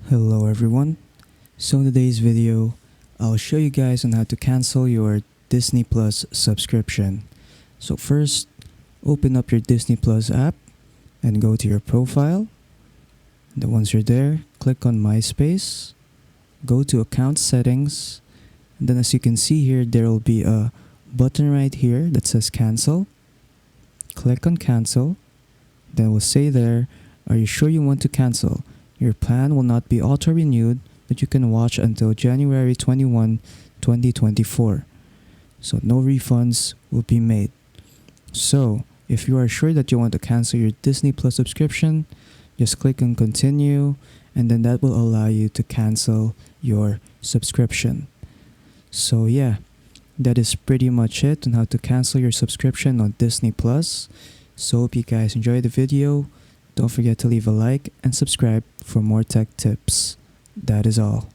Hello everyone. So in today's video, I'll show you guys on how to cancel your Disney Plus subscription. So first, open up your Disney Plus app and go to your profile. Then once you're there, click on My Space, go to account settings, and then as you can see here, there will be a button right here that says cancel. Click on cancel, then it will say there, are you sure you want to cancel? Your plan will not be auto-renewed, but you can watch until January 21, 2024. So no refunds will be made. So if you are sure that you want to cancel your Disney Plus subscription, just click on continue, and then that will allow you to cancel your subscription. So yeah, that is pretty much it on how to cancel your subscription on Disney Plus. So hope you guys enjoyed the video. Don't forget to leave a like and subscribe for more tech tips. That is all.